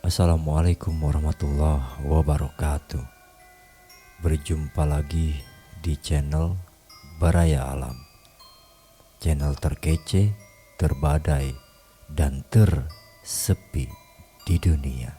Assalamualaikum warahmatullahi wabarakatuh. Berjumpa lagi di channel Baraya Alam, channel terkece, terbadai, dan tersepi di dunia.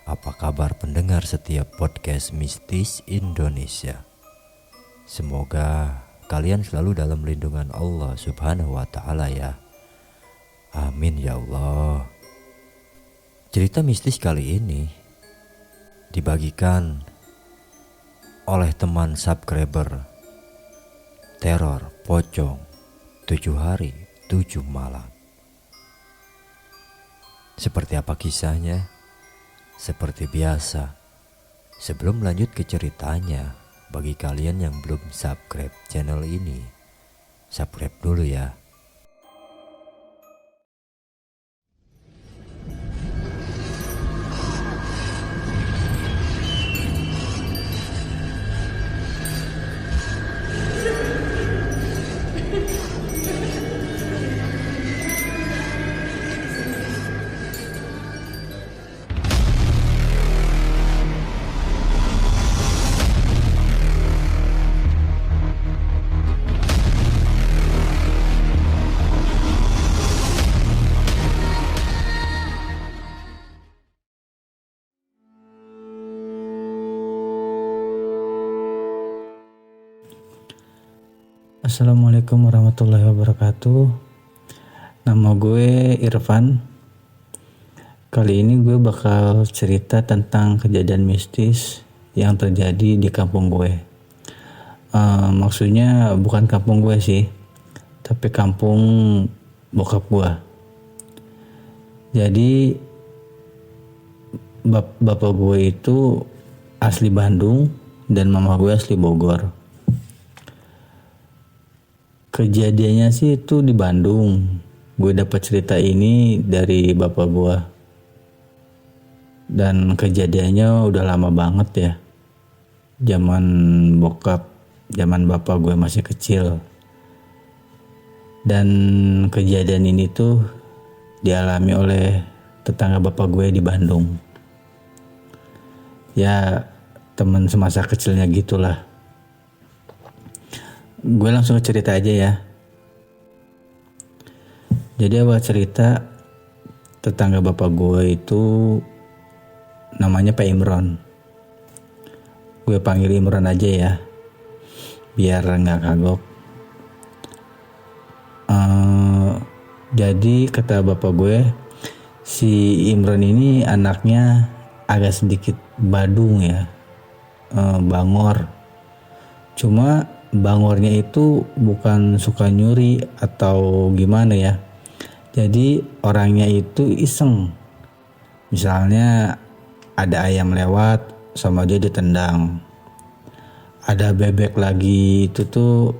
Apa kabar pendengar setiap podcast Mistis Indonesia? Semoga kalian selalu dalam lindungan Allah Subhanahu wa Ta'ala ya. Amin ya Allah. Cerita mistis kali ini dibagikan oleh teman subscriber Teror Pocong 7 hari 7 malam. Seperti apa kisahnya? Seperti biasa, sebelum lanjut ke ceritanya, bagi kalian yang belum subscribe channel ini, subscribe dulu ya. Assalamualaikum warahmatullahi wabarakatuh. Nama gue Irfan. Kali ini gue bakal cerita tentang kejadian mistis yang terjadi di kampung gue. Maksudnya bukan kampung gue sih, tapi kampung bokap gue. Jadi bapak gue itu asli Bandung dan mama gue asli Bogor. Kejadiannya sih itu di Bandung. Gue dapat cerita ini dari bapak gue. Dan kejadiannya udah lama banget ya. Zaman bapak gue masih kecil. Dan kejadian ini tuh dialami oleh tetangga bapak gue di Bandung. Ya, teman semasa kecilnya gitulah. Gue langsung ke cerita aja ya. Jadi awal cerita, tetangga bapak gue itu namanya Pak Imron. Gue panggil Imron aja ya, biar gak kagok. Jadi kata bapak gue, si Imron ini anaknya agak sedikit badung ya, bangor. Cuma bangornya itu bukan suka nyuri atau gimana ya. Jadi orangnya itu iseng. Misalnya ada ayam lewat sama dia ditendang. Ada bebek lagi itu tuh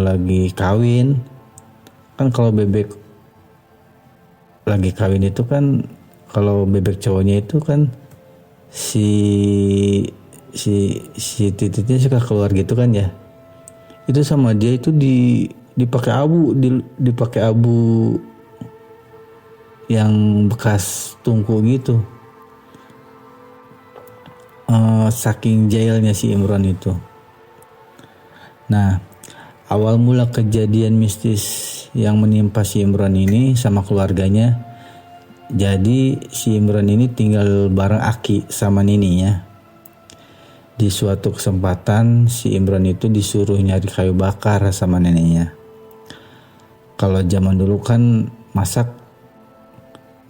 lagi kawin. Kan kalau bebek lagi kawin itu kan, kalau bebek cowoknya itu kan si titiknya suka keluar gitu kan ya. Itu sama dia itu dipakai abu yang bekas tungku gitu. Saking jahilnya si Imron itu. Nah, awal mula kejadian mistis yang menimpa si Imron ini sama keluarganya. Jadi si Imron ini tinggal bareng Aki sama nininya. Di suatu kesempatan si Imron itu disuruh nyari kayu bakar sama neneknya. Kalau zaman dulu kan masak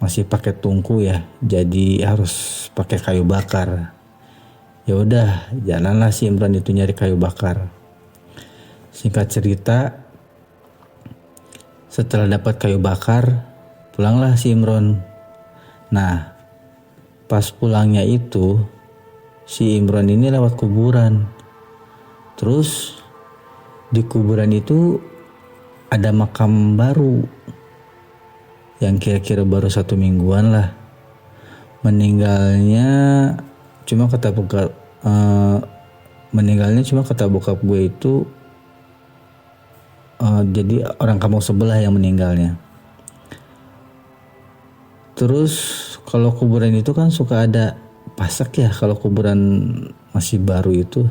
masih pakai tungku ya, jadi harus pakai kayu bakar. Ya udah, jalanlah si Imron itu nyari kayu bakar. Singkat cerita, setelah dapat kayu bakar, pulanglah si Imron. Nah, pas pulangnya itu si Imron ini lewat kuburan. Terus di kuburan itu ada makam baru yang kira-kira baru 1 mingguan lah. Meninggalnya cuma kata bokap gue itu jadi orang kampung sebelah yang meninggalnya. Terus kalau kuburan itu kan suka ada pasak ya, kalau kuburan masih baru itu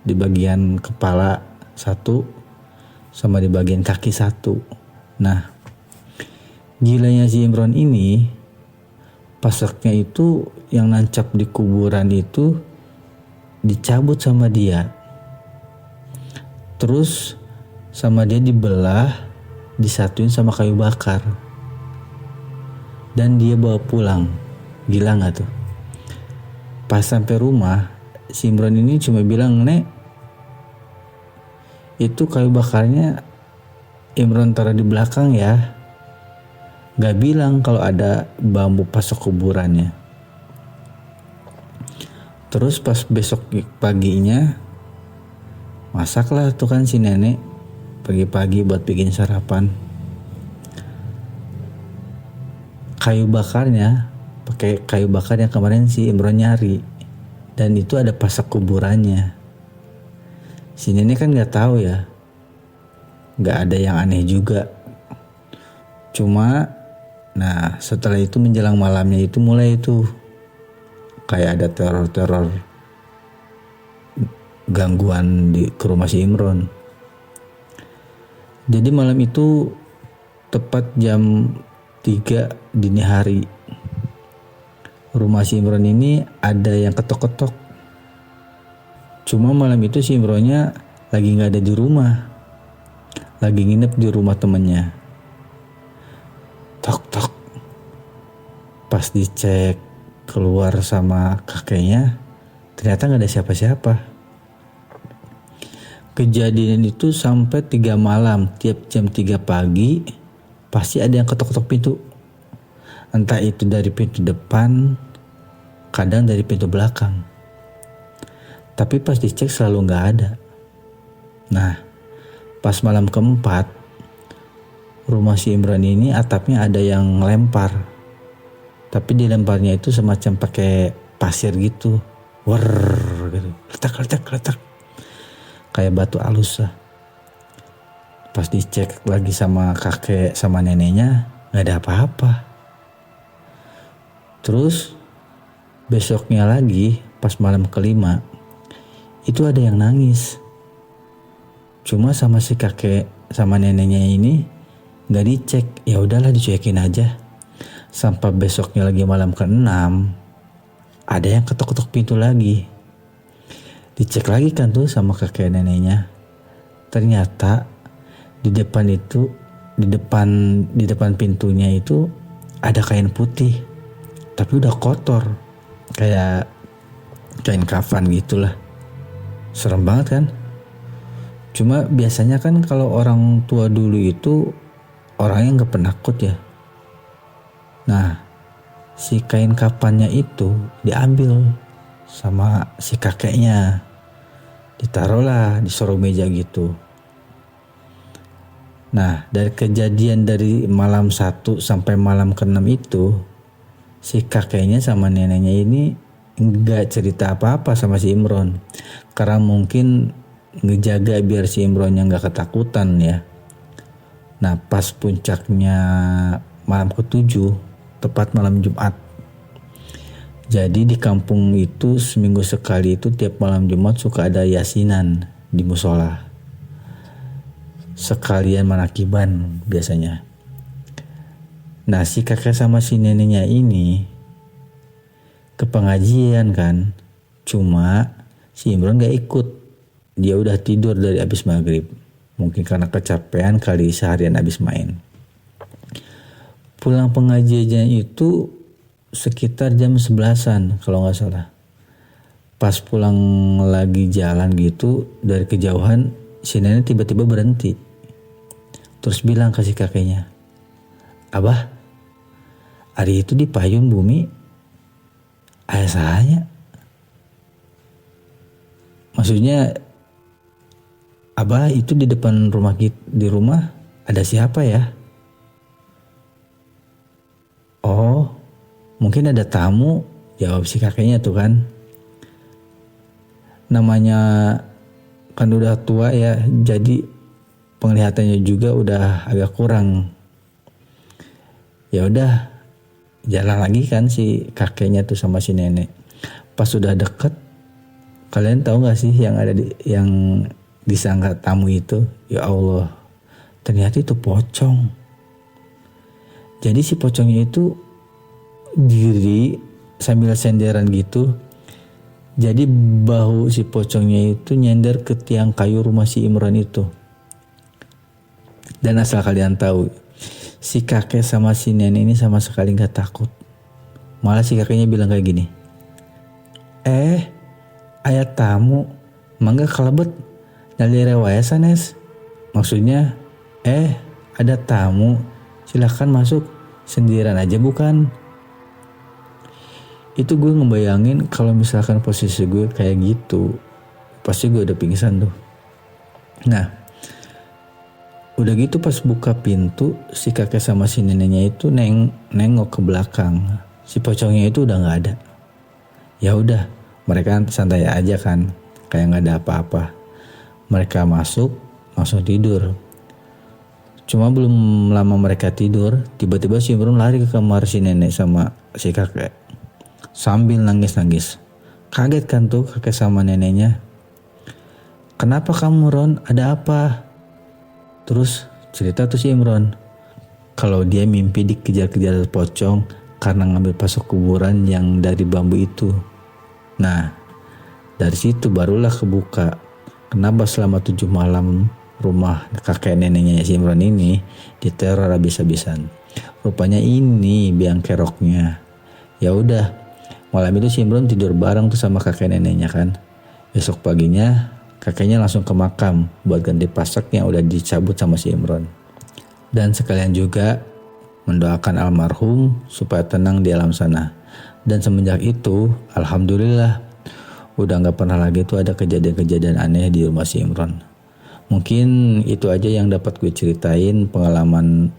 di bagian kepala satu sama di bagian kaki satu. Nah, gilanya si Imron ini, pasaknya itu yang nancap di kuburan itu dicabut sama dia. Terus sama dia dibelah, disatuin sama kayu bakar. Dan dia bawa pulang. Gila gak tuh? Pas sampai rumah, si Imron ini cuma bilang, "Nek, itu kayu bakarnya Imron taruh di belakang ya." Gak bilang kalau ada bambu pasok kuburannya. Terus pas besok paginya, masaklah tuh kan si nenek pagi-pagi buat bikin sarapan. Kayu bakarnya pakai kayu bakar yang kemarin si Imron nyari, dan itu ada pasak kuburannya. Si nenek kan nggak tahu ya, nggak ada yang aneh juga. Cuma, nah setelah itu menjelang malamnya itu mulai itu kayak ada teror gangguan ke rumah si Imron. Jadi malam itu tepat jam 3 dini hari, rumah si Imron ini ada yang ketok-ketok. Cuma malam itu si Imronnya lagi gak ada di rumah, lagi nginep di rumah temennya. Tok-tok. Pas dicek keluar sama kakeknya, ternyata gak ada siapa-siapa. Kejadian itu sampai 3 malam, tiap jam 3 pagi pasti ada yang ketok-ketok pintu. Entah itu dari pintu depan, kadang dari pintu belakang. Tapi pas dicek selalu gak ada. Nah, pas malam keempat, rumah si Imron ini atapnya ada yang lempar. Tapi dilemparnya itu semacam pakai pasir gitu. Wer gitu. Letak. Kayak batu halus lah. Pas dicek lagi sama kakek sama neneknya, gak ada apa-apa. Terus besoknya lagi pas malam kelima, itu ada yang nangis. Cuma sama si kakek sama neneknya ini gak dicek, ya udahlah dicuekin aja. Sampai besoknya lagi malam ke-6, ada yang ketok-ketok pintu lagi. Dicek lagi kan tuh sama kakek neneknya. Ternyata di depan pintunya itu ada kain putih, tapi udah kotor, kayak kain kafan gitulah. Serem banget kan? Cuma biasanya kan kalau orang tua dulu itu orangnya gak penakut ya. Nah, si kain kafannya itu diambil sama si kakeknya, ditaruhlah di sorong meja gitu. Nah, dari kejadian dari malam 1 sampai malam ke-6 itu, si kakeknya sama neneknya ini gak cerita apa-apa sama si Imron. Karena mungkin ngejaga biar si Imronnya gak ketakutan ya. Nah, pas puncaknya malam ke-7, tepat malam Jumat. Jadi di kampung itu seminggu sekali itu tiap malam Jumat suka ada yasinan di musola. Sekalian manakiban biasanya. Nah, si kakek sama si neneknya ini ke pengajian kan. Cuma si Imron gak ikut. Dia udah tidur dari abis maghrib. Mungkin karena kecapean kali seharian abis main. Pulang pengajiannya itu sekitar jam 11-an kalau gak salah. Pas pulang lagi jalan gitu dari kejauhan, si nenek tiba-tiba berhenti. Terus bilang ke si kakeknya, "Abah, hari itu di payung bumi ayah sahanya." Maksudnya, "Abah, itu di depan rumah di rumah ada siapa ya?" "Oh, mungkin ada tamu," jawab si kakeknya tuh kan. Namanya kan udah tua ya, jadi penglihatannya juga udah agak kurang. Ya udah, jalan lagi kan si kakeknya tuh sama si nenek. Pas sudah deket, kalian tahu gak sih yang ada yang disangka tamu itu? Ya Allah, ternyata itu pocong. Jadi si pocongnya itu diri sambil senderan gitu. Jadi bahu si pocongnya itu nyender ke tiang kayu rumah si Imron itu. Dan asal kalian tahu, si kakek sama si nenek ini sama sekali gak takut. Malah si kakeknya bilang kayak gini, aya tamu, mangga kalebet dari rewaya sanes. Maksudnya, ada tamu, silahkan masuk, sendirian aja bukan. Itu gue ngebayangin kalau misalkan posisi gue kayak gitu, pasti gue udah pingsan tuh. Nah, udah gitu pas buka pintu, si kakek sama si neneknya itu nengok ke belakang. Si pocongnya itu udah nggak ada. Ya udah, mereka santai aja kan, kayak nggak ada apa-apa. Mereka masuk, langsung tidur. Cuma belum lama mereka tidur, tiba-tiba si Imron lari ke kamar si nenek sama si kakek sambil nangis-nangis. Kaget kan tuh kakek sama neneknya. Kenapa kamu, Ron? Ada apa? Terus cerita tuh si Imron kalau dia mimpi dikejar-kejar pocong karena ngambil pasok kuburan yang dari bambu itu. Nah, dari situ barulah kebuka kenapa selama 7 malam rumah kakek neneknya si Imron ini diteror habis-habisan. Rupanya ini biang keroknya. Ya udah, malam itu si Imron tidur bareng tuh sama kakek neneknya kan. Besok paginya kakeknya langsung ke makam buat ganti pasok yang udah dicabut sama si Imron. Dan sekalian juga mendoakan almarhum supaya tenang di alam sana. Dan semenjak itu, alhamdulillah, udah gak pernah lagi tuh ada kejadian-kejadian aneh di rumah si Imron. Mungkin itu aja yang dapat gue ceritain pengalaman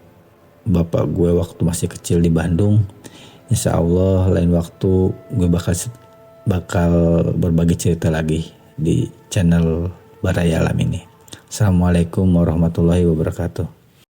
bapak gue waktu masih kecil di Bandung. Insya Allah lain waktu gue bakal berbagi cerita lagi di channel Baraya Alam ini. Assalamualaikum warahmatullahi wabarakatuh.